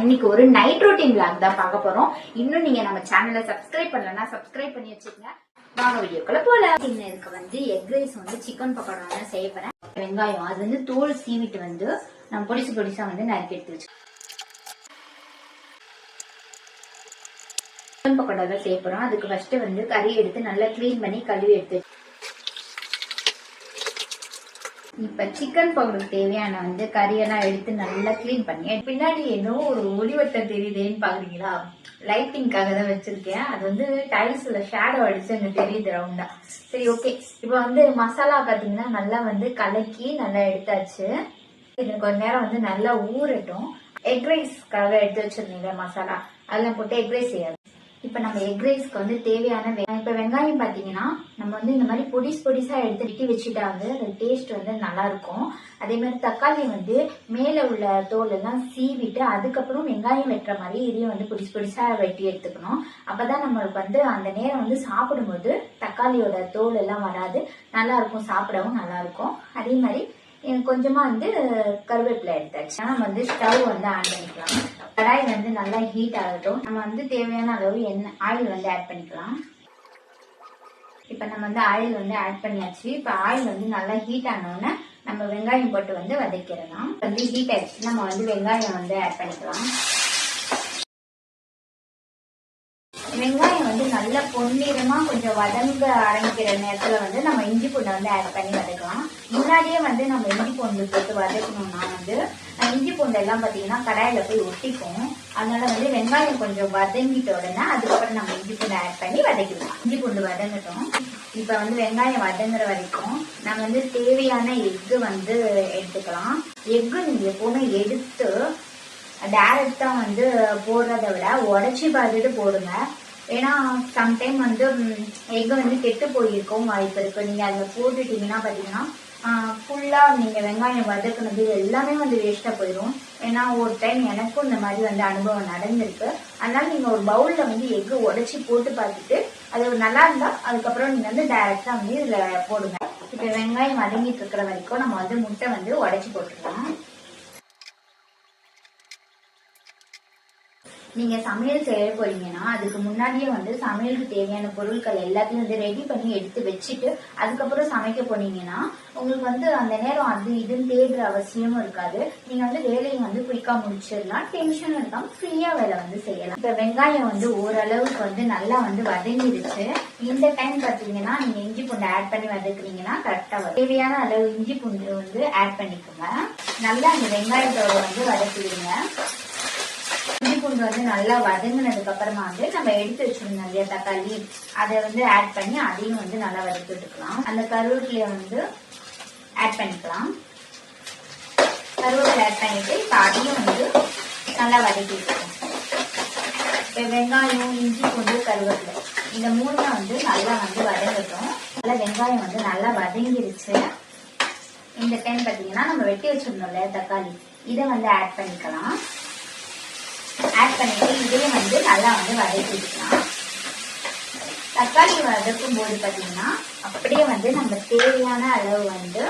இன்னைக்கு ஒரு night routine vlog தான் பார்க்க போறோம். இன்னும் நீங்க நம்ம சேனலை சப்ஸ்கிரைப் பண்ணலன்னா சப்ஸ்கிரைப் பண்ணி வச்சுக்கோங்க. வாங்க வீடியோக்குள்ள போலாம். இதுக்கு வந்து எக் ரைஸ் வந்து சிக்கன் பக்கோடா தான் செய்ய போறேன். வெங்காயம் அது வந்து தோல் சீவிட்டு வந்து நான் பொடிசு பொடிசா வந்து நறுக்கி எடுத்து வச்சு சிக்கன் பக்கோடா தான் செய்ய போறோம். அதுக்கு ஃபர்ஸ்ட் வந்து கறி எடுத்து நல்லா கிளீன் பண்ணி கழுவி எடுத்து இப்ப சிக்கன் பவுடருக்கு தேவையான வந்து கறியெல்லாம் எடுத்து நல்லா கிளீன் பண்ணி பின்னாடி என்ன ஒரு ஒளிவட்டம் தெரியுதுன்னு பாக்குறீங்களா? லைட்டிங்காக தான் வச்சிருக்கேன். அது வந்து டைல்ஸ்ல ஷேடோ அடிச்சு எனக்கு தெரியுது ரவுண்டா. சரி ஓகே. இப்ப வந்து மசாலா பாத்தீங்கன்னா நல்லா வந்து கலக்கி நல்லா எடுத்தாச்சு. இது கொஞ்ச நேரம் வந்து நல்லா ஊறட்டும். எக் ரைஸ்க்காக எடுத்து வச்சிருந்தீங்க மசாலா அதெல்லாம் போட்டு எக் ரைஸ் செய்யாது. இப்ப நம்ம எக் ரைஸ்க்கு வந்து தேவையான இப்ப வெங்காயம் பாத்தீங்கன்னா நம்ம வந்து இந்த மாதிரி பொடிசா எடுத்து வெட்டி வச்சுட்டா வந்து அது டேஸ்ட் வந்து நல்லா இருக்கும். அதே மாதிரி தக்காளி வந்து மேல உள்ள தோல் எல்லாம் சீவிட்டு அதுக்கப்புறம் வெங்காயம் வெட்டுற மாதிரி இதையும் வந்து பொடிசா வெட்டி எடுத்துக்கணும். அப்பதான் நம்மளுக்கு வந்து அந்த நேரம் வந்து சாப்பிடும்போது தக்காளியோட தோல் எல்லாம் வராது, நல்லா இருக்கும், சாப்பிடவும் நல்லா இருக்கும். அதே மாதிரி கொஞ்சமா வந்து கருவேப்பிலை எடுத்தாச்சு. நம்ம வந்து ஸ்டவ் வந்து ஆன் பண்ணிக்கலாம். கடாய் வந்து நல்லா ஹீட் ஆகட்டும். நம்ம வந்து தேவையான அளவு எண்ணெய் ஆயில் வந்து ஆட் பண்ணிக்கலாம். இப்ப நம்ம வந்து ஆயில் வந்து ஆட் பண்ணியாச்சு. இப்ப ஆயில் வந்து நல்லா ஹீட் ஆனோடனே நம்ம வெங்காயம் போட்டு வந்து வதக்கிடலாம். வந்து ஹீட் ஆயிடுச்சு. நம்ம வந்து வெங்காயம் வந்து ஆட் பண்ணிக்கலாம். வெங்காயம் வந்து நல்லா பொன்னிறமா கொஞ்சம் வதங்க ஆரம்பிக்கிற நேரத்துல வந்து நம்ம இஞ்சி பூண்டை வந்து ஆட் பண்ணி வதக்கலாம். முன்னாடியே வந்து நம்ம இஞ்சி பூண்டு போட்டு வதக்கணும்னா வந்து இஞ்சி பூண்டு எல்லாம் பாத்தீங்கன்னா கடாயில போய் ஒட்டிக்கும். அதனால வந்து வெங்காயம் கொஞ்சம் வதங்கிட்ட உடனே அதுக்கப்புறம் நம்ம இஞ்சி பூண்டு ஆட் பண்ணி வதக்கிடலாம். இஞ்சி பூண்டு வதங்கட்டும். இப்ப வந்து வெங்காயம் வதங்குற வரைக்கும் நம்ம வந்து தேவையான எக்கு வந்து எடுத்துக்கலாம். எக்கு நீங்க எப்பவுமே எடுத்து டைரக்டா வந்து போடுறத விட உடைச்சி பார்த்துட்டு போடுங்க. ஏன்னா சம்டைம் வந்து எக் வந்து கெட்டு போயிருக்கும் வாய்ப்பு இருக்கு. நீங்க அதுல போட்டுட்டீங்கன்னா பாத்தீங்கன்னா ஃபுல்லா நீங்க வெங்காயம் வதக்குனது எல்லாமே வந்து வேஸ்டா போயிடும். ஏன்னா ஒரு டைம் எனக்கும் இந்த மாதிரி வந்து அனுபவம் நடந்திருக்கு. அதனால நீங்க ஒரு பவுல்ல வந்து எக் உடைச்சி போட்டு பார்த்துட்டு அது நல்லா இருந்தா அதுக்கப்புறம் நீங்க வந்து டைரக்டா வந்து இதுல போடுங்க. இப்ப வெங்காயம் வதங்கிட்டு இருக்கிற வரைக்கும் நம்ம வந்து முட்டை வந்து உடைச்சி போட்டுக்கலாம். நீங்க சமையல் செய்ய போறீங்கன்னா அதுக்கு முன்னாடியே வந்து சமையலுக்கு தேவையான பொருட்கள் எல்லாத்தையும் வந்து ரெடி பண்ணி எடுத்து வச்சுட்டு அதுக்கப்புறம் சமைக்க போனீங்கன்னா உங்களுக்கு வந்து அந்த நேரம் அது இதுன்னு தேடுற அவசியமும் இருக்காது. நீங்க வந்து வேலையை வந்து குயிக்கா முடிச்சிடலாம். டென்ஷன் இருக்காம ஃப்ரீயா வேலை வந்து செய்யலாம். இப்ப வெங்காயம் வந்து ஓரளவுக்கு வந்து நல்லா வந்து வதங்கிடுச்சு. இந்த டைம் பாத்தீங்கன்னா நீங்க இஞ்சி பூண்டு ஆட் பண்ணி வதக்குறீங்கன்னா கரெக்டா வரும். தேவையான அளவு இஞ்சி பூண்டு வந்து ஆட் பண்ணிக்கோங்க. நல்லா அந்த வெங்காயத்தோட வந்து வதக்கிடுங்க. இஞ்சி பூண்டு வந்து நல்லா வதங்கினதுக்கு அப்புறமா வந்து நம்ம எடுத்து வச்சிருந்தோம் இல்லையா தக்காளி, அதை வந்து ஆட் பண்ணி அதையும் வந்து நல்லா வதக்கி விட்டுக்கலாம். அந்த கருவேப்பிலைய வந்து ஆட் பண்ணிக்கலாம். கருவேப்பிலை ஆட் பண்ணிட்டு இப்ப அதையும் வந்து நல்லா வதக்கி விட்டுக்கலாம். இப்ப வெங்காயம், இஞ்சி பூண்டு, கருவேப்பிலை இந்த மூணுமே வந்து நல்லா வந்து வதங்கட்டும். நல்லா வெங்காயம் வந்து நல்லா வதங்கிருச்சு. இந்த டைம் பாத்தீங்கன்னா நம்ம வெட்டி வச்சிருந்தோம் இல்லையா தக்காளி, இதை வந்து ஆட் பண்ணிக்கலாம். ஆட் பண்ணிட்டு இதையும் வந்து நல்லா வந்து வதக்கிக்கலாம். தக்காளி வதக்கும் போது பாத்தீங்கன்னா அப்படியே வந்து நம்ம தேவையான அளவு வந்து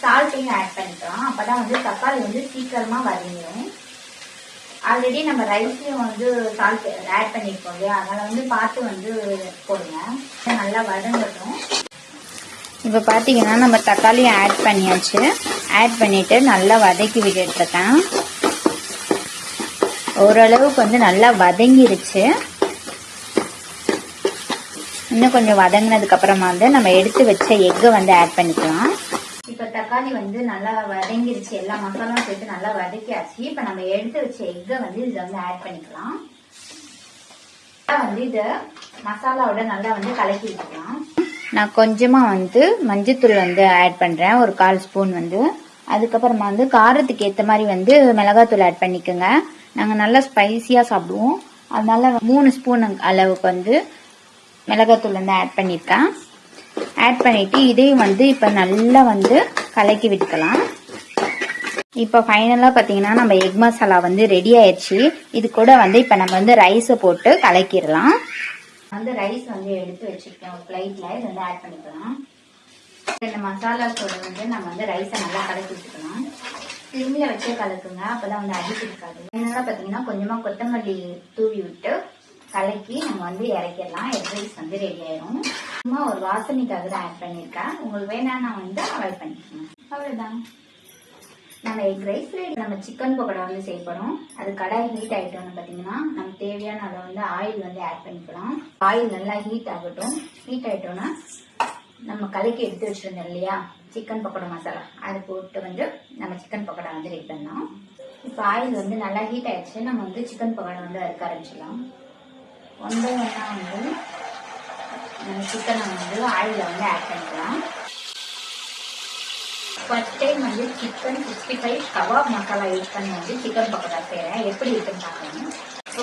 சால்ட்டையும் ஆட் பண்ணிக்கலாம். அப்பதான் வந்து தக்காளி வந்து சீக்கிரமா வதங்கிடும். ஆல்ரெடி நம்ம ரைஸ்லயும் வந்து சால்ட் ஆட் பண்ணிருக்கோம் இல்லையா, அதனால வந்து பார்த்து வந்து போடுங்க. நல்லா வதங்கட்டும். இப்ப பாத்தீங்கன்னா நம்ம தக்காளியை ஆட் பண்ணியாச்சு. ஆட் பண்ணிட்டு நல்லா வதக்கி விட்டுட்டு இருக்கேன். ஓரளவுக்கு வந்து நல்லா வதங்கிருச்சு. இன்னும் கொஞ்சம் வதங்கினதுக்கு அப்புறமா வந்து நம்ம எடுத்து வச்ச எக்கை வந்து ஆட் பண்ணிக்கலாம். இப்ப தக்காளி வந்து நல்லா வதங்கிருச்சு. எல்லா மசாலாவும் சேர்த்து நல்லா வதக்கியாச்சு. இப்ப நம்ம எடுத்து வச்ச எக்கை வந்து இதுல வந்து ஆட் பண்ணிக்கலாம். வந்து இத மசாலாவோட நல்லா வந்து கலக்கி விட்டுக்கலாம். நான் கொஞ்சமா வந்து மஞ்சத்தூள் வந்து ஆட் பண்றேன், ஒரு 1/4 ஸ்பூன் வந்து. அதுக்கப்புறமா வந்து காரத்துக்கு ஏத்த மாதிரி வந்து மிளகாத்தூள் ஆட் பண்ணிக்கோங்க. நாங்க நல்லா ஸ்பைசியா சாப்பிடுவோம், அதனால 3 ஸ்பூன் அளவுக்கு வந்து மிளகாத்தூள் வந்து ஆட் பண்ணிருக்கேன். ஆட் பண்ணிட்டு இதையும் வந்து இப்ப நல்லா வந்து கலக்கி விட்டுக்கலாம். இப்ப ஃபைனலா பாத்தீங்கன்னா நம்ம எக் மசாலா வந்து ரெடி ஆயிடுச்சு. இது கூட வந்து இப்ப நம்ம வந்து ரைஸை போட்டு கலக்கிடலாம். வந்து ரைஸ் வந்து எடுத்து வச்சிருக்கேன் ஒரு பிளேட்ல, இது வந்து ஆட் பண்ணிக்கலாம். இந்த மசாலா கூட வந்து நம்ம வந்து ரைஸை நல்லா கலக்கி விட்டுக்கலாம். சிம்ல வச்சே கலக்குங்க, அப்பதான் வந்து அடிச்சு இருக்காது. அதனால பாத்தீங்கன்னா கொஞ்சமா கொத்தமல்லி தூவி விட்டு கலக்கி நம்ம வந்து இறக்கிடலாம். எக் ரைஸ் வந்து ரெடி ஆயிரும். சும்மா ஒரு வாசனைக்காக தான் ஆட் பண்ணியிருக்கேன். உங்களுக்கு வேணாம்னா வந்து அவாய்ட் பண்ணிக்கோங்க. அவ்வளவுதான், நம்ம எக் ரைஸ் ரெடி. நம்ம சிக்கன் பக்கோடா வந்து செய்யப்படும். அது கடாய் ஹீட் ஆயிட்டோம்னு பாத்தீங்கன்னா நம்ம தேவையான அதை வந்து ஆயில் வந்து ஆட் பண்ணிக்கலாம். ஆயில் நல்லா ஹீட் ஆகட்டும். ஹீட் ஆயிட்டோம்னா நம்ம கலக்கி எடுத்து வச்சிருந்தோம் இல்லையா சிக்கன் பக்கோடா மசாலா, அது போட்டு வந்து நம்ம சிக்கன் பக்கோடா வந்து ரெடி பண்ணோம். இப்போ ஆயில் வந்து நல்லா ஹீட் ஆயிடுச்சு. நம்ம வந்து சிக்கன் பக்கோடா வந்து அறுக்க ஆரம்பிச்சிடலாம். ஒன் பை ஒன்னா வந்து நம்ம சிக்கனை வந்து ஆயிலில் வந்து ஆட் பண்ணிக்கலாம். ஃபர்ஸ்ட் டைம் வந்து சிக்கன் 65 கபாப் மசாலா யூஸ் பண்ணி வந்து சிக்கன் பக்கோடா செய்கிறேன். எப்படி இருக்குன்னு பார்க்கணும்.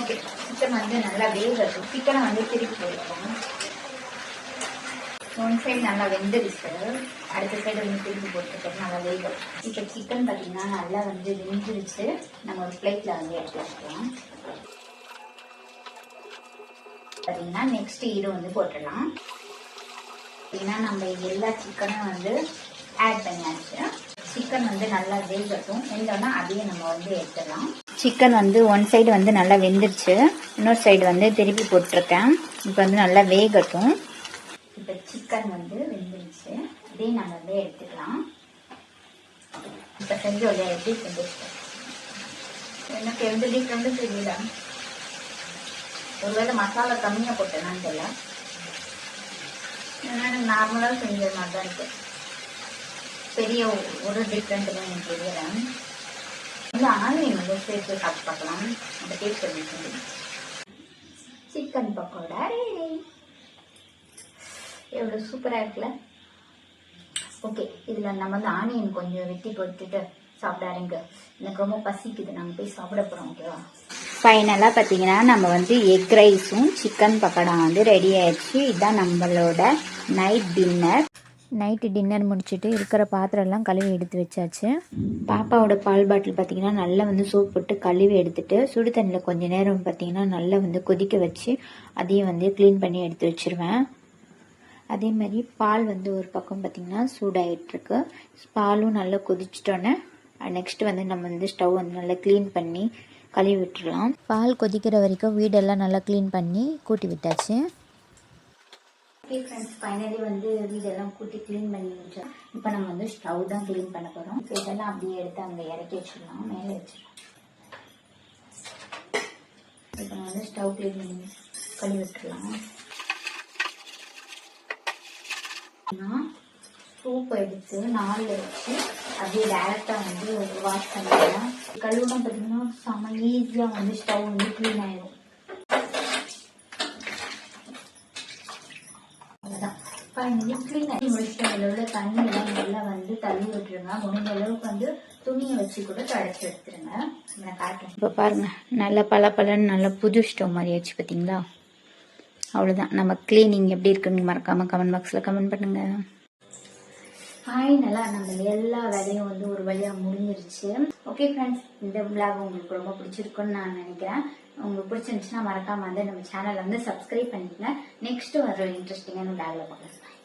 ஓகே, சிக்கன் வந்து நல்லா வேகட்டும். சிக்கனை வந்து திருப்பி போட்டுக்கணும். ஒன் சைடு நல்லா வெந்துடுச்சு, அடுத்த சைடு வந்து திருப்பி போட்டுக்கிட்டு நல்லா வேகும். இப்போ சிக்கன் பார்த்தீங்கன்னா நல்லா வந்து வெந்துருச்சு. நம்ம ஒரு பிளேட்ல வந்து எடுத்து வச்சுக்கலாம். பார்த்தீங்கன்னா நெக்ஸ்ட் ஈடு வந்து போட்டுடலாம். பார்த்தீங்கன்னா நம்ம எல்லா சிக்கனும் வந்து ஆட் பண்ணியாச்சு. சிக்கன் வந்து நல்லா வேகட்டும். வெந்தோன்னா அதையே நம்ம வந்து எடுத்துடலாம். சிக்கன் வந்து ஒன் சைடு வந்து நல்லா வெந்துருச்சு, இன்னொரு சைடு வந்து திருப்பி போட்டிருக்கேன். இப்போ வந்து நல்லா வேகட்டும். இப்போ சிக்கன் வந்து வெந்துருச்சு, இதே நம்ம வந்து எடுத்துக்கலாம். இப்போ செஞ்சோட எப்படி செஞ்சுருக்கோம் எனக்கு எந்த டிஃப்ரெண்ட்டும் தெரியல. ஒருவேளை மசாலா கம்மியாக போட்டேனான்னு தெரியல. ஏன்னா எனக்கு நார்மலாக செஞ்ச மாதிரி தான் இருக்கு. பெரிய ஒரு டிஃப்ரெண்ட்டுமே எனக்கு தெரியல. இந்த ஆனியன் வந்து சேர்த்து சாப்பிட்டு பார்க்கலாம். அந்த டேஸ்ட் எப்படி செஞ்சு. Chicken pakoda ready. எவ்வளோ சூப்பராக இருக்குல்ல. ஓகே, இதில் நம்ம வந்து ஆனியன் கொஞ்சம் வெட்டி போட்டுட்டு சாப்பிடாருங்க. எனக்கு ரொம்ப பசிக்குது, நம்ம போய் சாப்பிட போகிறோம். ஓகேவா. ஃபைனலாக பார்த்தீங்கன்னா நம்ம வந்து எக் ரைஸும் சிக்கன் பக்கோடா வந்து ரெடி ஆயிடுச்சு. இதுதான் நம்மளோட நைட் டின்னர். நைட்டு டின்னர் முடிச்சுட்டு இருக்கிற பாத்திரம்லாம் கழுவி எடுத்து வச்சாச்சு. பாப்பாவோட பால் பாட்டில் பார்த்தீங்கன்னா நல்லா வந்து சோப் போட்டு கழுவி எடுத்துட்டு சுடு தண்ணியில் கொஞ்சம் நேரம் பார்த்தீங்கன்னா நல்லா வந்து கொதிக்க வச்சு அதையும் வந்து க்ளீன் பண்ணி எடுத்து வச்சிருவேன். அதே மாதிரி பால் வந்து ஒரு பக்கம் பார்த்திங்கன்னா சூடாகிட்டுருக்கு. பாலும் நல்லா கொதிச்சிட்டோன்னே நெக்ஸ்ட் வந்து நம்ம வந்து ஸ்டவ் வந்து நல்லா க்ளீன் பண்ணி கழுவி விட்டுடலாம். பால் கொதிக்கிற வரைக்கும் வீடெல்லாம் நல்லா க்ளீன் பண்ணி கூட்டி விட்டாச்சு. ஓகே ஃப்ரெண்ட்ஸ், ஃபைனலி வந்து வீடெல்லாம் கூட்டி க்ளீன் பண்ணி வச்சோம். இப்போ நம்ம வந்து ஸ்டவ் தான் க்ளீன் பண்ண போகிறோம். இதெல்லாம் அப்படியே எடுத்து அங்கே இறக்கி வச்சிடலாம், மேலே வச்சிடலாம். இப்போ நம்ம வந்து ஸ்டவ் க்ளீன் பண்ணி கழுவி விட்டுடலாம். சூப் எடுத்து நாளில் வச்சு அப்படியே டேரெக்டாக வந்து வாஷ் பண்ணிக்கலாம். கழுவுனா பார்த்தீங்கன்னா செம்ம ஈஸியாக வந்து ஸ்டவ் வந்து க்ளீன் ஆயிடும். அவ்வளோதான், ஃபைனலி க்ளீன் ஆகி முடிச்சுட்டு அதில் உள்ள தண்ணியெல்லாம் நல்லா வந்து தள்ளி விட்டுருங்க. முடிஞ்ச அளவுக்கு வந்து துணியை வச்சு கூட துடைச்சி எடுத்துருங்க. நான் காட்டுறேன். இப்போ பாருங்கள், நல்லா பலன்னு நல்லா புது ஸ்டவ் மாதிரி ஆச்சு பார்த்தீங்களா. அவ்வளோதான், நம்ம கிளீனிங் எப்படி இருக்குன்னு மறக்காமல் கமெண்ட் பாக்ஸில் கமெண்ட் பண்ணுங்கள். ஃபைனலாக நம்ம எல்லா வேலையும் வந்து ஒரு வழியாக முடிஞ்சிருச்சு. ஓகே ஃப்ரெண்ட்ஸ், இந்த விளாக் உங்களுக்கு ரொம்ப பிடிச்சிருக்குன்னு நான் நினைக்கிறேன். உங்களுக்கு பிடிச்சிருந்துச்சுன்னா மறக்காமல் வந்து நம்ம சேனலை வந்து சப்ஸ்கிரைப் பண்ணிக்கங்க. நெக்ஸ்ட்டு வர இன்ட்ரெஸ்டிங்கான விளாகில் பார்க்கலாம்.